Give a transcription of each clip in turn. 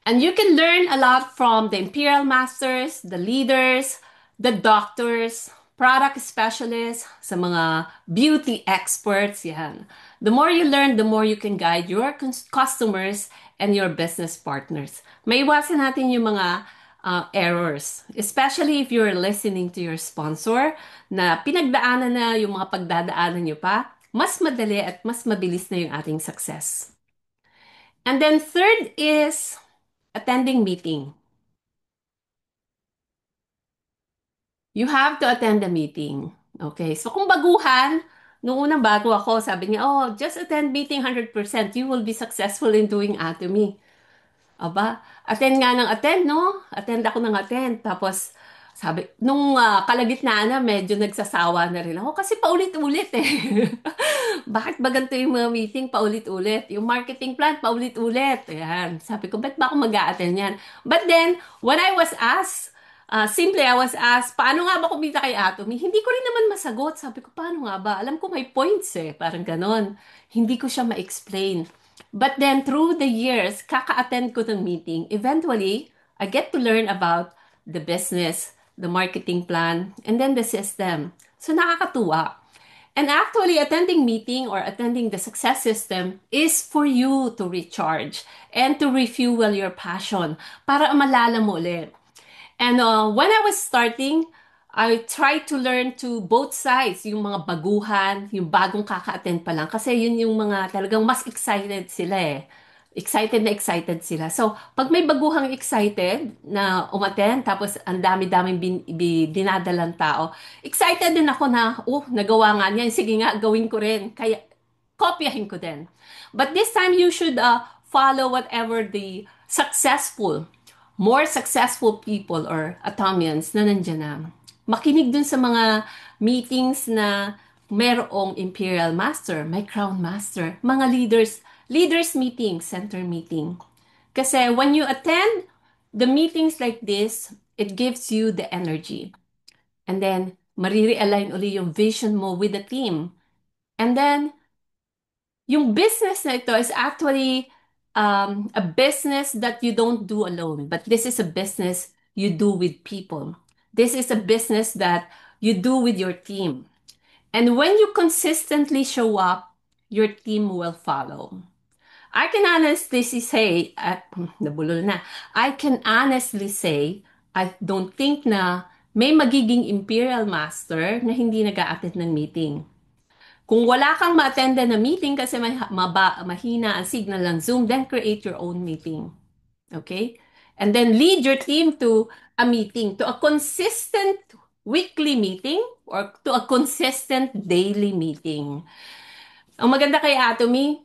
And you can learn a lot from the Imperial Masters, the leaders, the doctors, product specialists, sa mga beauty experts, yan. The more you learn, the more you can guide your customers and your business partners. Maiwasan natin yung mga errors. Especially if you're listening to your sponsor na pinagdaanan na yung mga pagdadaanan nyo pa, mas madali at mas mabilis na yung ating success. And then third is attending meeting. You have to attend the meeting. Okay, so kung baguhan, nung unang bago ako, sabi niya, oh, just attend meeting 100%. You will be successful in doing Atomy. Aba, attend nga ng attend, no? Attend ako ng attend. Tapos, sabi, nung kalagitnaan na, medyo nagsasawa na rin ako kasi paulit-ulit eh. Bakit ba ganito yung mga meeting paulit-ulit? Yung marketing plan paulit-ulit. Ayan. Sabi ko, ba't ba ako mag-a-attend yan? But then, when I was asked, simply I was asked, paano nga ba kumita kay Atomy? Hindi ko rin naman masagot. Sabi ko, paano nga ba? Alam ko may points eh. Parang ganon. Hindi ko siya ma-explain. But then through the years, kaka-attend ko ng meeting. Eventually, I get to learn about the business, the marketing plan, and then the system. So nakakatuwa. And actually, attending meeting or attending the success system is for you to recharge and to refuel your passion para malala mo ulit. And when I was starting, I tried to learn to both sides, yung mga baguhan, yung bagong kaka-attend pa lang. Kasi yun yung mga talagang mas excited sila eh. Excited sila. So, pag may baguhang excited na umattend, tapos ang dami-daming dinadalang tao, excited din ako na, oh, nagawa nga niya. Sige nga, gawin ko rin. Kaya, kopyahin ko din. But this time, you should follow whatever the more successful people or atomians na nandyan na. Makinig dun sa mga meetings na merong Imperial Master, may Crown Master, mga leaders meeting, center meeting. Kasi when you attend the meetings like this, it gives you the energy. And then, marirealign uli yung vision mo with the team. And then, yung business na ito is actually a business that you don't do alone, but this is a business you do with people. This is a business that you do with your team. And when you consistently show up, your team will follow. I can honestly say, nabulol na. I can honestly say, I don't think na may magiging Imperial Master na hindi nag-a-attend ng meeting. Kung wala kang ma-attend na meeting kasi mahina ang signal ng Zoom, then create your own meeting. Okay? And then lead your team to a meeting, to a consistent weekly meeting or to a consistent daily meeting. Ang maganda kay Atomy,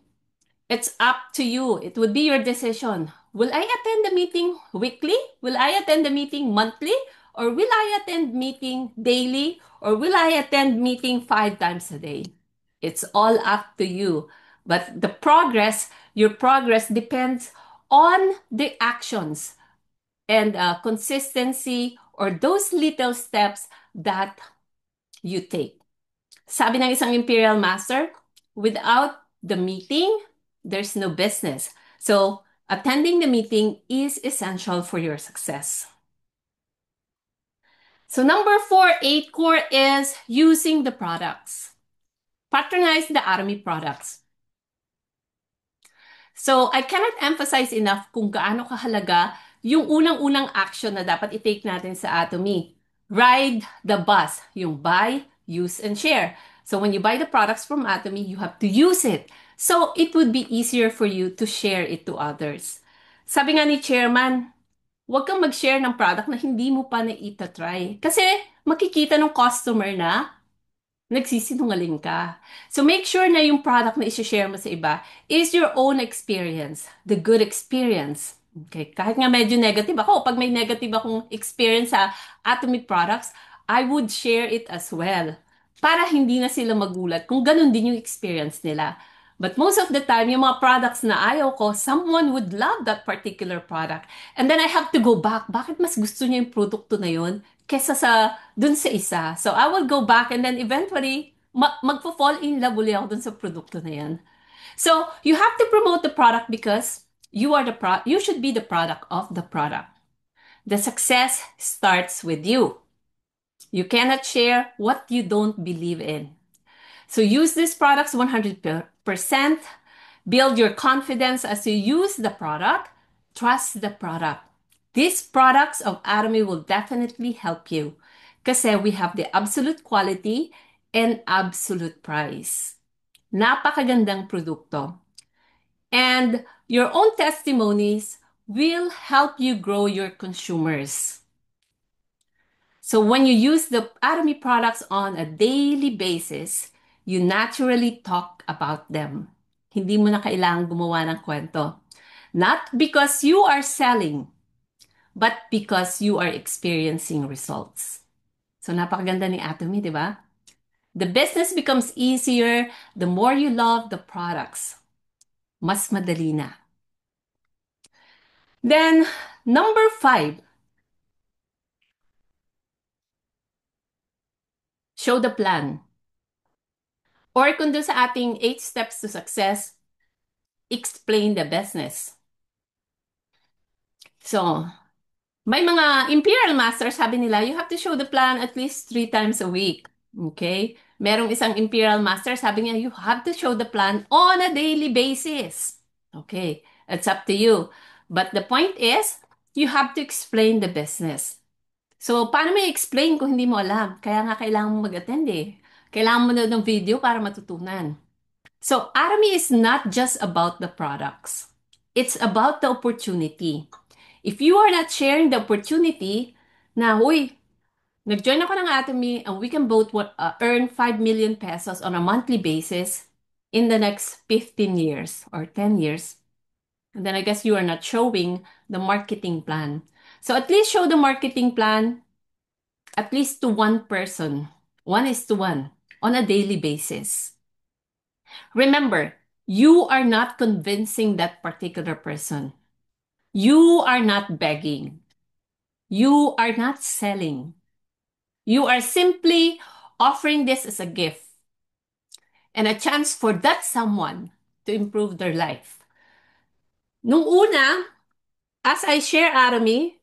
it's up to you. It would be your decision. Will I attend the meeting weekly? Will I attend the meeting monthly? Or will I attend meeting daily? Or will I attend meeting 5 times a day? It's all up to you. But your progress depends on the actions and consistency or those little steps that you take. Sabi ng isang Imperial Master, without the meeting, there's no business. So, attending the meeting is essential for your success. So, number 4, 8 core is using the products. Patronize the Atomy products. So, I cannot emphasize enough kung gaano kahalaga yung unang-unang action na dapat i-take natin sa Atomy. Ride the bus. Yung buy, use, and share. So, when you buy the products from Atomy, you have to use it. So, it would be easier for you to share it to others. Sabi nga ni Chairman, huwag kang mag-share ng product na hindi mo pa na-try. Kasi makikita ng customer na nagsisinungaling ka. So make sure na yung product na isi-share mo sa iba is your own experience, the good experience. Okay, kahit nga medyo negative ako, pag may negative akong experience sa Atomy products, I would share it as well. Para hindi na sila magulat kung ganun din yung experience nila. But most of the time, yung mga products na ayaw ko, someone would love that particular product. And then I have to go back. Bakit mas gusto niya yung produkto na yun kesa sa dun sa isa? So I will go back and then eventually, magpo-fall in love ulit ako dun sa produkto na yan. So you have to promote the product because You should be the product of the product. The success starts with you. You cannot share what you don't believe in. So use these products 100%. Build your confidence as you use the product. Trust the product. These products of Atomy will definitely help you kasi we have the absolute quality and absolute price. Napakagandang produkto. And your own testimonies will help you grow your consumers. So when you use the Atomy products on a daily basis, you naturally talk about them. Hindi mo na kailangang gumawa ng kwento. Not because you are selling, but because you are experiencing results. So napakaganda ni Atomy, di ba? The business becomes easier the more you love the products. Mas madali na. Then, number 5, show the plan. Or kung doon sa ating 8 steps to success, explain the business. So, may mga Imperial Masters, sabi nila, you have to show the plan at least 3 times a week. Okay? Merong isang Imperial Master, sabi niya, you have to show the plan on a daily basis. Okay? It's up to you. But the point is, you have to explain the business. So, paano mo i-explain kung hindi mo alam? Kaya nga kailangan mo mag-attend eh. Kailangan mo na ng video para matutunan. So, Atomy is not just about the products. It's about the opportunity. If you are not sharing the opportunity na, uy, nag-join ako ng Atomy and we can both earn 5 million pesos on a monthly basis in the next 15 years or 10 years, and then I guess you are not showing the marketing plan. So at least show the marketing plan at least to one person, 1:1, on a daily basis. Remember, you are not convincing that particular person. You are not begging. You are not selling. You are simply offering this as a gift and a chance for that someone to improve their life. Nung una, as I share Atomy,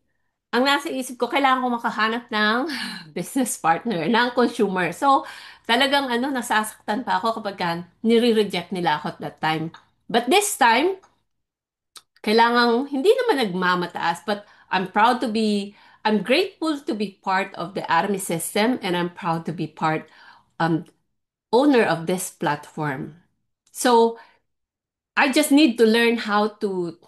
ang nasa isip ko, kailangan ko makahanap ng business partner, ng consumer. So, talagang nasasaktan pa ako kapag nire-reject nila ako at that time. But this time, kailangang hindi naman nagmamataas, but I'm grateful to be part of the Atomy system and I'm proud to be um, owner of this platform. So, I just need to learn how to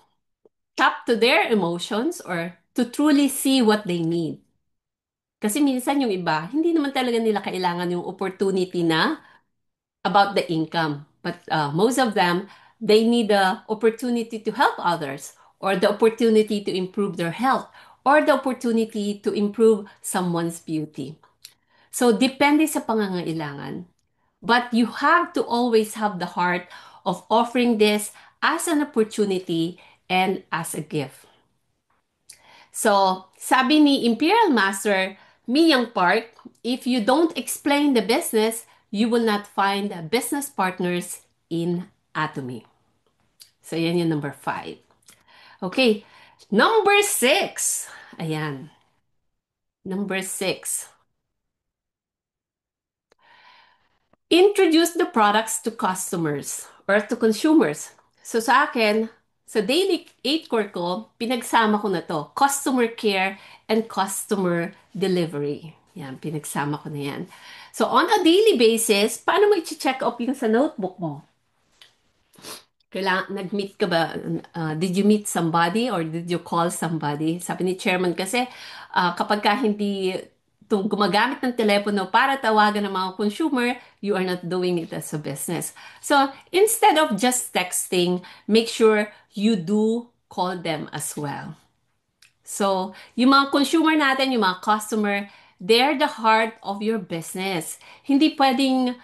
tap to their emotions or to truly see what they need. Kasi minsan yung iba, hindi naman talaga nila kailangan yung opportunity na about the income. But most of them, they need the opportunity to help others or the opportunity to improve their health or the opportunity to improve someone's beauty. So, depende sa pangangailangan. But you have to always have the heart of offering this as an opportunity and as a gift. So, sabi ni Imperial Master Miyang Park, if you don't explain the business, you will not find business partners in Atomy. So, yan yung number 5. Okay, number 6. Ayan. Number 6. Introduce the products to customers or to consumers. So sa akin, sa daily 8 core ko, pinagsama ko na to. Customer care and customer delivery. Yan, pinagsama ko na yan. So on a daily basis, paano mo i-check up yung sa notebook mo? Nag-meet ka ba? Did you meet somebody or did you call somebody? Sabi ni chairman kasi, kapag ka hindi gumagamit ng telepono para tawagan ng mga consumer, you are not doing it as a business. So, instead of just texting, make sure you do call them as well. So, yung mga consumer natin, yung mga customer, they're the heart of your business. Hindi pwedeng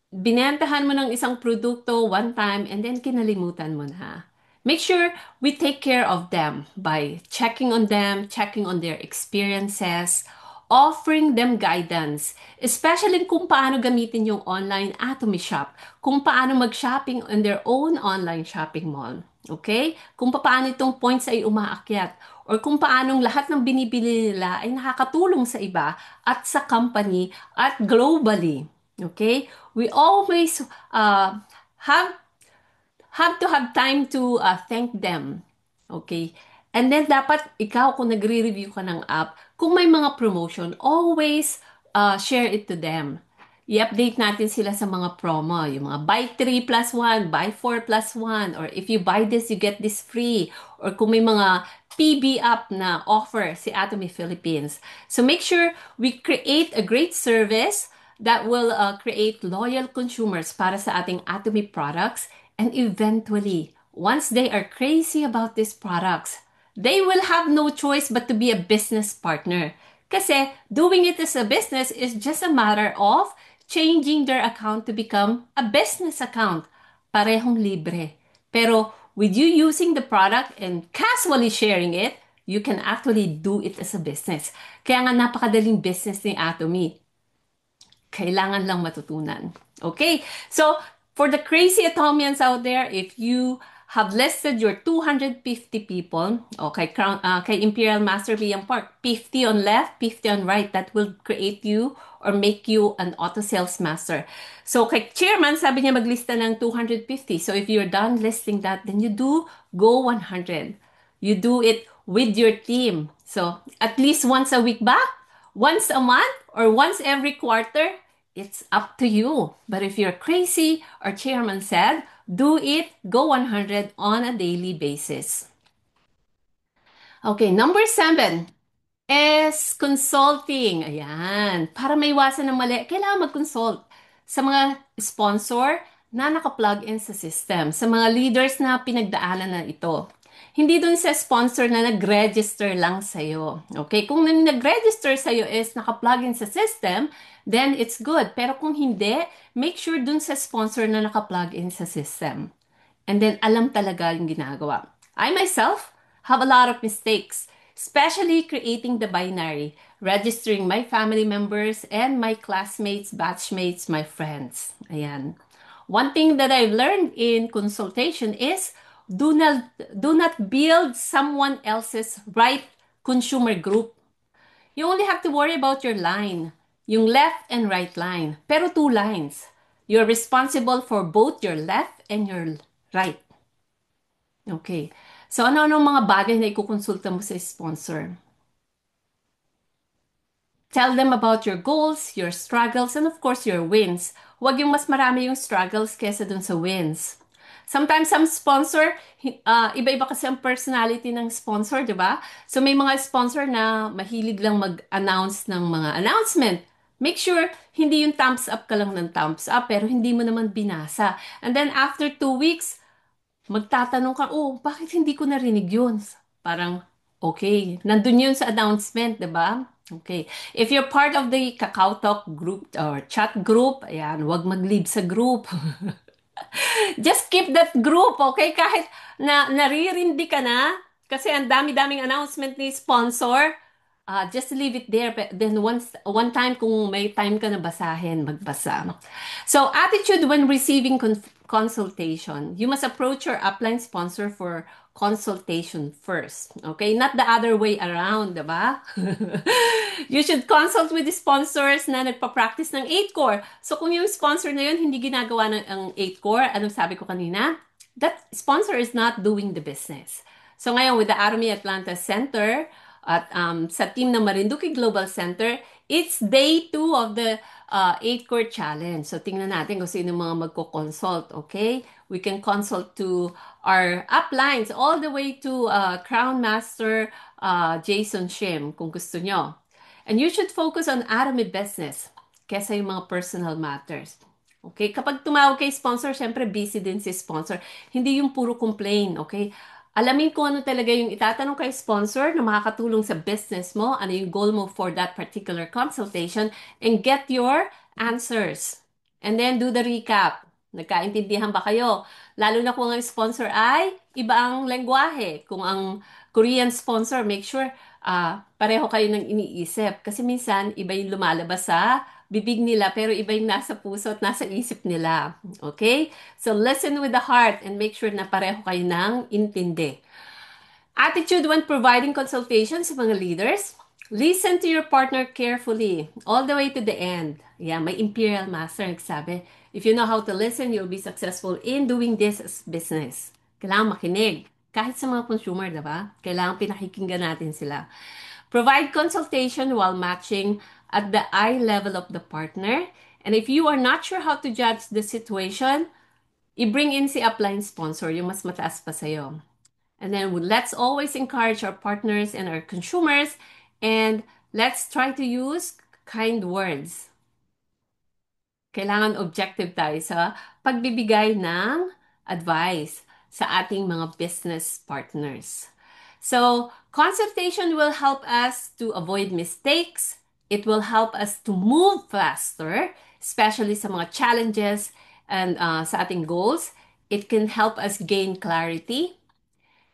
binentahan mo ng isang produkto one time and then kinalimutan mo na. Make sure we take care of them by checking on them, checking on their experiences, offering them guidance, especially kung paano gamitin yung online Atomy Shop, kung paano mag-shopping on their own online shopping mall. Okay? Kung paano itong points ay umaakyat or kung paanong lahat ng binibili nila ay nakakatulong sa iba at sa company at globally. Okay? We always have to have time to thank them. Okay? And then dapat ikaw kung nagre-review ka ng app, kung may mga promotion, always share it to them. I-update natin sila sa mga promo, yung mga buy 3 plus 1, buy 4 plus 1, or if you buy this, you get this free, or kung may mga PB app na offer si Atomy Philippines. So make sure we create a great service that will create loyal consumers para sa ating Atomy products, and eventually, once they are crazy about these products, they will have no choice but to be a business partner. Kasi doing it as a business is just a matter of changing their account to become a business account. Parehong libre. Pero with you using the product and casually sharing it, you can actually do it as a business. Kaya nga napakadaling business ni Atomy. Kailangan lang matutunan. Okay? So, for the crazy Atomians out there, if you have listed your 250 people, okay, kay Imperial Master Liam Park, 50 on left, 50 on right, that will create you or make you an auto sales master. So, kay Chairman, sabi niya maglista ng 250. So, if you're done listing that, then you do go 100. You do it with your team. So, at least once a week ba? Once a month or once every quarter, it's up to you. But if you're crazy, our chairman said, do it, go 100 on a daily basis. Okay, number 7 is consulting. Ayan. Para maiwasan ng mali, kailangan mag-consult sa mga sponsor na naka-plug in sa system, sa mga leaders na pinagdaanan na ito. Hindi dun sa sponsor na nag-register lang sa'yo. Okay? Kung nag-register sa'yo is naka-plug in sa system, then it's good. Pero kung hindi, make sure dun sa sponsor na naka-plug in sa system. And then alam talaga yung ginagawa. I myself have a lot of mistakes, especially creating the binary, registering my family members and my classmates, batchmates, my friends. Ayan. One thing that I've learned in consultation is do not build someone else's right consumer group. You only have to worry about your line, yung left and right line, pero two lines. You're responsible for both your left and your right. Okay. So, ano-ano mga bagay na ikukonsulta mo sa sponsor? Tell them about your goals, your struggles, and of course, your wins. Huwag yung mas marami yung struggles kesa dun sa wins. Sometimes, some sponsor, iba-iba kasi ang personality ng sponsor, di ba? So, may mga sponsor na mahilig lang mag-announce ng mga announcement. Make sure, hindi yung thumbs up ka lang ng thumbs up, pero hindi mo naman binasa. And then, after 2 weeks, magtatanong ka, oh, bakit hindi ko narinig yun? Parang, okay, nandun yun sa announcement, di ba? Okay. If you're part of the Kakao Talk group or chat group, ayan, wag mag-leave sa group. Just keep that group, okay? Kahit na naririndi ka na, kasi ang dami-daming announcement ni sponsor, just leave it there. Then one time, kung may time ka na basahin, magbasa. So, attitude when receiving consultation. You must approach your upline sponsor for consultation first. Okay? Not the other way around, diba? You should consult with the sponsors na nagpa-practice ng 8 core. So, kung yung sponsor na yun, hindi ginagawa ng 8 core, anong sabi ko kanina? That sponsor is not doing the business. So, ngayon, with the Army Atlanta Center, at sa team ng Marinduque Global Center, it's day 2 of the 8-core challenge. So, tingnan natin kung sino mga magko-consult, okay? We can consult to our uplines all the way to Crown Master Jason Shim kung gusto nyo. And you should focus on Arami business kesa yung mga personal matters. Okay? Kapag tumawag kay sponsor, syempre busy din si sponsor. Hindi yung puro complain, okay? Alamin kung ano talaga yung itatanong kay sponsor na makakatulong sa business mo, ano yung goal mo for that particular consultation, and get your answers. And then do the recap. Nagkaintindihan ba kayo? Lalo na kung ang sponsor ay iba ang lengguwahe. Kung ang Korean sponsor, make sure pareho kayo ng iniisip. Kasi minsan, iba yung lumalabas sa bibig nila, pero iba yung nasa puso at nasa isip nila. Okay? So, listen with the heart and make sure na pareho kayo ng intindi. Attitude when providing consultation sa mga leaders. Listen to your partner carefully, all the way to the end. Yeah, may Imperial Master nagsabi, if you know how to listen, you'll be successful in doing this as business. Kailangan makinig. Kahit sa mga consumer, diba? Kailangan pinakikinggan natin sila. Provide consultation while matching at the eye level of the partner. And if you are not sure how to judge the situation, i-bring in si upline sponsor, yung mas mataas pa sa'yo. And then let's always encourage our partners and our consumers, and let's try to use kind words. Kailangan objective tayo sa pagbibigay ng advice sa ating mga business partners. So, consultation will help us to avoid mistakes. It will help us to move faster, especially sa mga challenges and sa ating goals. It can help us gain clarity.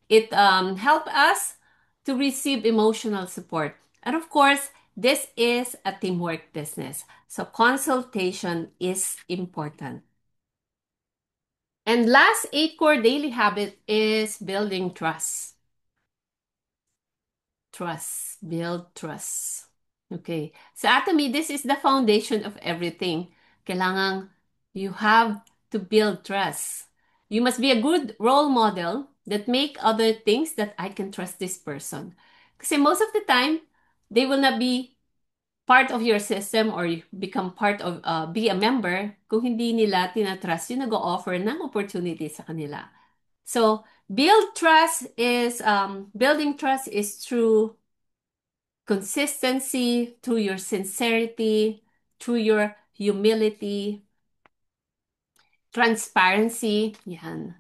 It helps us to receive emotional support. And of course, this is a teamwork business. So consultation is important. And last 8 core daily habit is building trust. Trust. Build trust. Okay. Sa Atomy, this is the foundation of everything. Kailangang you have to build trust. You must be a good role model that make other things that I can trust this person. Kasi most of the time, they will not be part of your system or become part of, be a member kung hindi nila tinatrust yung nag-o-offer ng opportunity sa kanila. So, building trust is through consistency, through your sincerity, through your humility, transparency. Yan.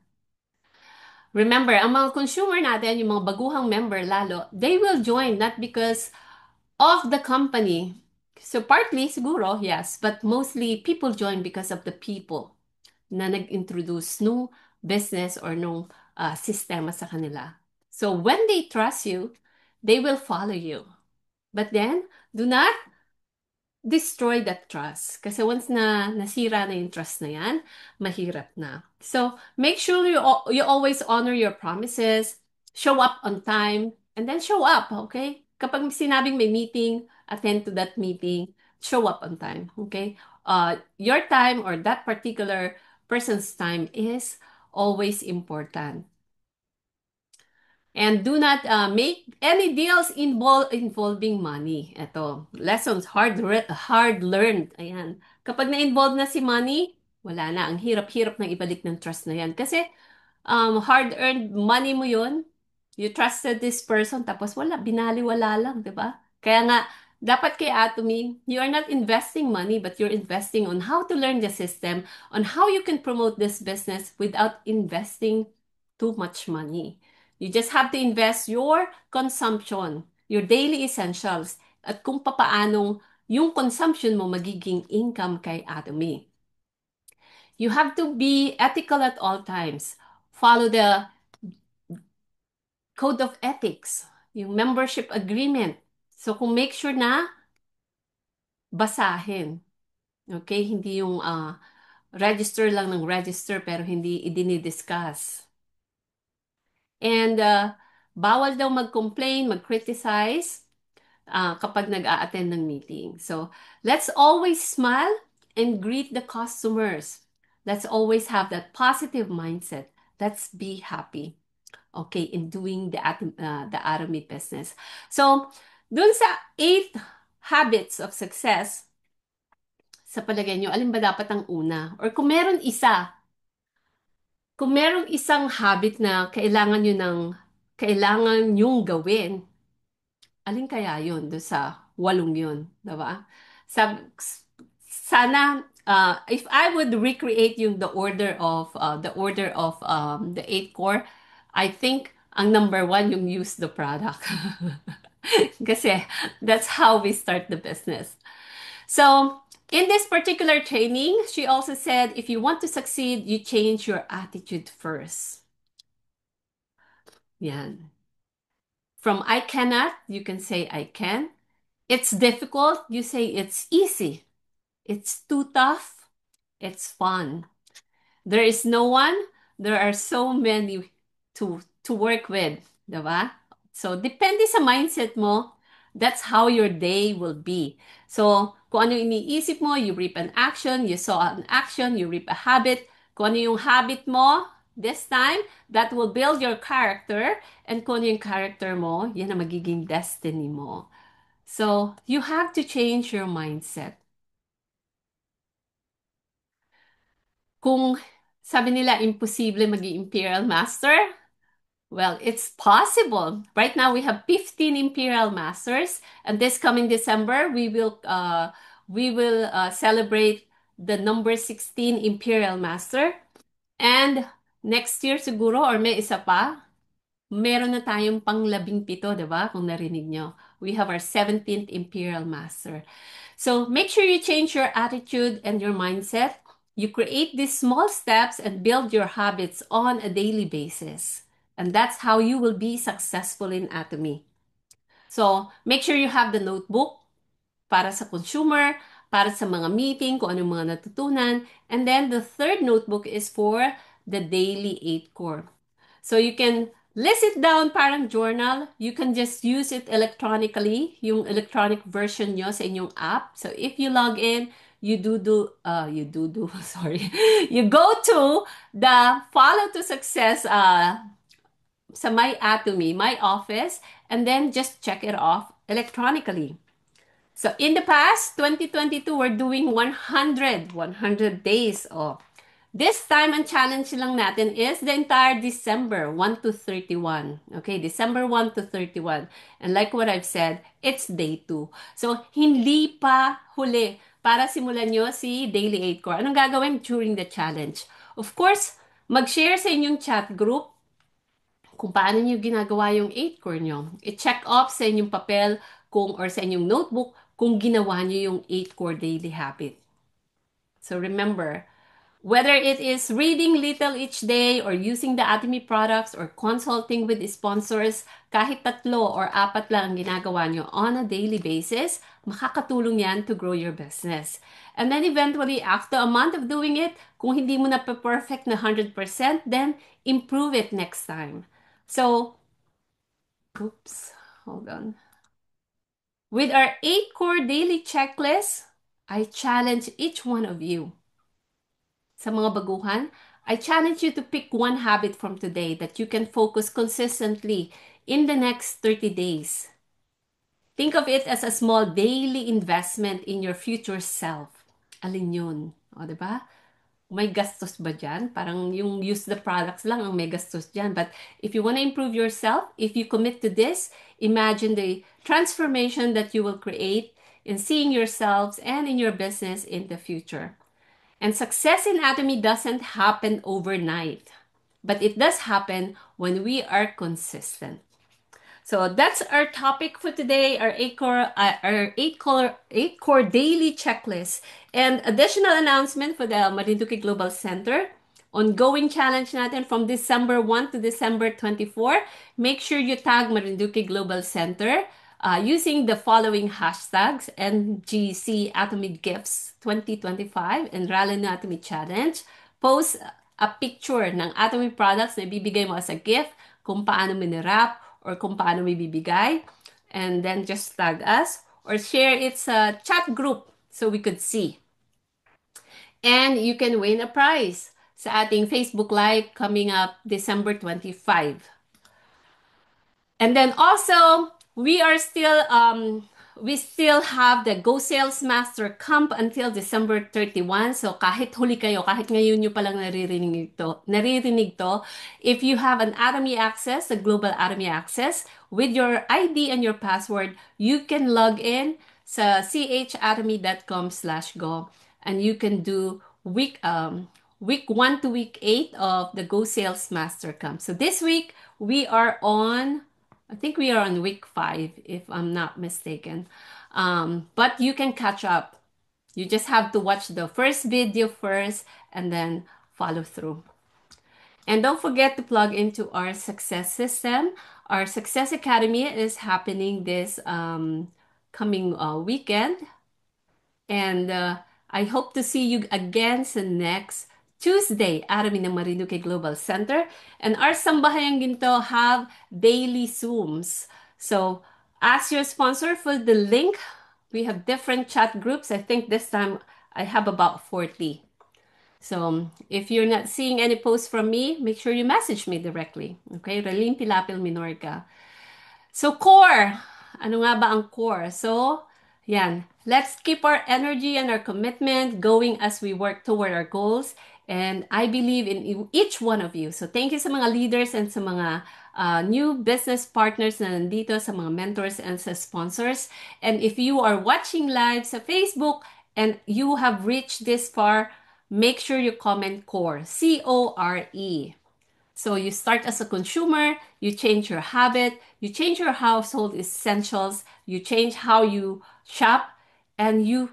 Remember, ang mga consumer natin, yung mga baguhang member lalo, they will join not because of the company. So partly, siguro, yes, but mostly people join because of the people na nag-introduce nung business or nung sistema sa kanila. So when they trust you, they will follow you. But then, do not destroy that trust. Kasi once na nasira na yung trust na yan, mahirap na. So, make sure you always honor your promises, show up on time, and then show up, okay? Kapag sinabing may meeting, attend to that meeting, show up on time, okay? Your time or that particular person's time is always important. And do not make any deals involving money. Ito, lessons hard learned. Ayan. Kapag na-involve na si money, wala na. Ang hirap-hirap ng ibalik ng trust na yan. Kasi hard-earned money mo yun. You trusted this person, tapos wala, binaliwala lang, di ba? Kaya nga, dapat kay Atomy, you are not investing money, but you're investing on how to learn the system, on how you can promote this business without investing too much money. You just have to invest your consumption, your daily essentials, at kung papaanong yung consumption mo magiging income kay Atomy. You have to be ethical at all times. Follow the code of ethics, yung membership agreement. So kung make sure na basahin. Okay? Hindi yung register lang ng register pero hindi i-discuss. And bawal daw mag-complain, mag-criticize kapag nag-a-attend ng meeting. So, let's always smile and greet the customers. Let's always have that positive mindset. Let's be happy, okay, in doing the Atomy business. So, dun sa 8 habits of success, sa palagay nyo, alin ba dapat ang una? Or kung merong isang habit na kailangan nyong gawin, alin kaya yun do sa 8 yun, diba? Sana, if I would recreate yung the 8 core, I think ang number 1 yung use the product. Kasi that's how we start the business. So, In this particular training, she also said if you want to succeed, you change your attitude first. Yan. From I cannot, you can say I can. It's difficult, you say it's easy. It's too tough, it's fun. There is no one, there are so many to work with, 'di ba? So depende sa mindset mo, that's how your day will be. So kung ano yung iniisip mo, you reap an action, you saw an action, you reap a habit. Kung ano yung habit mo this time, that will build your character. And kung ano yung character mo, yan ang magiging destiny mo. So you have to change your mindset. Kung sabi nila imposible maging Imperial Master, well, it's possible. Right now we have 15 Imperial Masters, and this coming December we will celebrate the number 16 Imperial Master. And next year siguro or may isa pa, meron na tayong pang 17, 'di ba? Kung narinig nyo. We have our 17th Imperial Master. So make sure you change your attitude and your mindset. You create these small steps and build your habits on a daily basis. And that's how you will be successful in Atomy. So make sure you have the notebook para sa consumer, para sa mga meeting, kung anong mga natutunan. And then the third notebook is for the daily 8 core. So you can list it down parang journal. You can just use it electronically, yung electronic version nyo sa inyong app. So if you log in, sorry. You go to the Follow to Success sa My Atomy, My Office, and then just check it off electronically. So in the past, 2022, we're doing 100 days of. This time, ang challenge lang natin is the entire December 1 to 31. Okay, December 1 to 31. And like what I've said, it's day 2. So, hindi pa huli para simulan nyo si Daily 8 Core. Anong gagawin during the challenge? Of course, mag-share sa inyong chat group kung paano nyo ginagawa yung 8 core nyo. I-check off sa inyong papel or sa inyong notebook kung ginawa nyo yung 8 core daily habit. So remember, whether it is reading little each day or using the Atomy products or consulting with sponsors, kahit 3 or 4 lang ang ginagawa nyo on a daily basis, makakatulong yan to grow your business. And then eventually, after a month of doing it, kung hindi mo na perfect na 100%, then improve it next time. So, oops, hold on. With our 8 core daily checklist, I challenge each one of you. Sa mga baguhan, I challenge you to pick one habit from today that you can focus consistently in the next 30 days. Think of it as a small daily investment in your future self. Alin yun? O, diba? May gastos ba dyan? Parang yung use the products lang ang may gastos dyan. But if you want to improve yourself, if you commit to this, imagine the transformation that you will create in seeing yourselves and in your business in the future. And success in Atomy doesn't happen overnight, but it does happen when we are consistent. So that's our topic for today, our 8 core daily checklist. And additional announcement for the Marinduque Global Center. Ongoing challenge natin from December 1 to December 24. Make sure you tag Marinduque Global Center using the following hashtags: NGC Atomy Gifts 2025 and Rally Atomy Challenge. Post a picture ng Atomy products na ibibigay mo as a gift, kung paano mo nirap, or kung paano may bibigay, and then just tag us or share it sa chat group so we could see. And you can win a prize sa ating Facebook Live coming up December 25. And then also, we still have the Go Sales Master Camp until December 31. So kahit huli kayo, kahit ngayon nyo palang naririnig to, if you have an Atomy Access, a Global Atomy Access, with your ID and your password, you can log in sa chatomy.com/go and you can do week 1 to week 8 of the Go Sales Master Camp. So this week, I think we are on week 5, if I'm not mistaken. But you can catch up. You just have to watch the first video first and then follow through. And don't forget to plug into our success system. Our Success Academy is happening this coming weekend. And I hope to see you again sa next Tuesday, Arami ng Marinduque Global Center. And our Sambahayan Ginto have daily Zooms. So ask your sponsor for the link. We have different chat groups. I think this time I have about 40. So if you're not seeing any posts from me, make sure you message me directly. Okay? Raline Pilapil Minorca. So core, ano nga ba ang core? So, yan. Let's keep our energy and our commitment going as we work toward our goals. And I believe in each one of you. So thank you sa mga leaders and sa mga new business partners na nandito, sa mga mentors and sa sponsors. And if you are watching live sa Facebook and you have reached this far, make sure you comment CORE, C-O-R-E. So you start as a consumer, you change your habit, you change your household essentials, you change how you shop, and you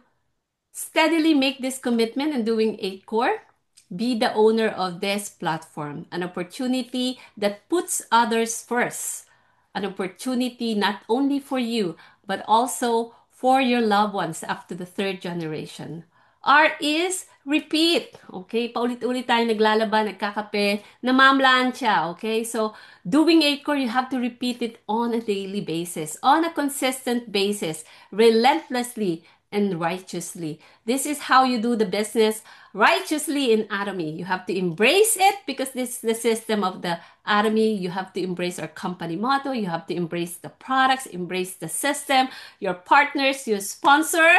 steadily make this commitment in doing 8 Core. Be the owner of this platform, an opportunity that puts others first, an opportunity not only for you, but also for your loved ones up to the third generation. R is repeat. Okay? Paulit-ulit tayo naglalaba, nagkakape, namamlansya. Okay? So, doing 8 Core, you have to repeat it on a daily basis, on a consistent basis, relentlessly, and righteously. This is how you do the business righteously in Atomy. You have to embrace it because this is the system of the Atomy. You have to embrace our company motto. You have to embrace the products, embrace the system, your partners, your sponsor,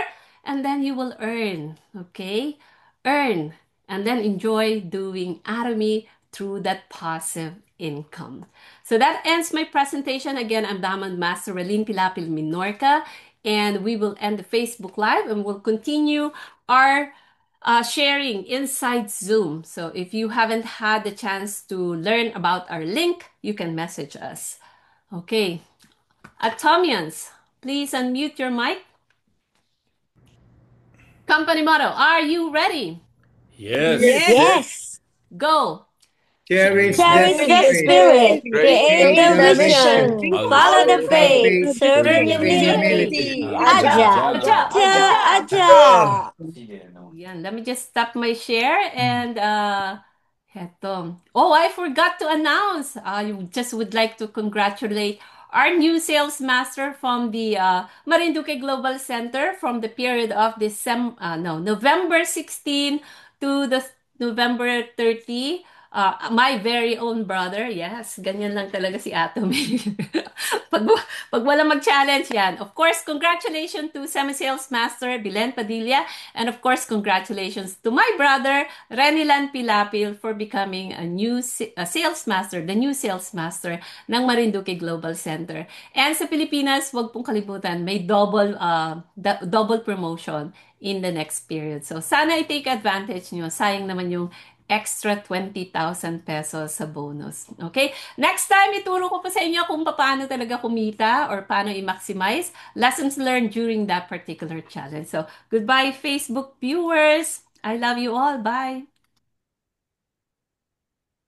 and then you will earn. Okay? Earn and then enjoy doing Atomy through that passive income. So that ends my presentation. Again, I'm Diamond Master Raline Pilapil Minorca, and we will end the Facebook Live and we'll continue our sharing inside Zoom. So if you haven't had the chance to learn about our link, you can message us. Okay. Atomians, please unmute your mic. Company motto, are you ready? Yes. Yes. Go. Cherish Cherish the the spirit, spirit, create the vision, follow the faith, serve serve humility. humility. Aja, aja, aja. Yan, let me just stop my share and heto. Oh, I forgot to announce. I just would like to congratulate our new sales master from the Marinduque Global Center from the period of November 16 to the November 30. My very own brother. Yes, ganyan lang talaga si Atom. pag, pag walang mag-challenge yan. Of course, congratulations to Semi-Sales Master Bilen Padilla. And of course, congratulations to my brother, Renilan Pilapil, for becoming a new sales master, the new sales master ng Marinduque Global Center. And sa Pilipinas, wag pong kalimutan, may double promotion in the next period. So sana i-take advantage nyo. Sayang naman yung extra 20,000 pesos sa bonus. Okay? Next time, ituro ko pa sa inyo kung paano talaga kumita or paano i-maximize lessons learned during that particular challenge. So, goodbye, Facebook viewers. I love you all. Bye.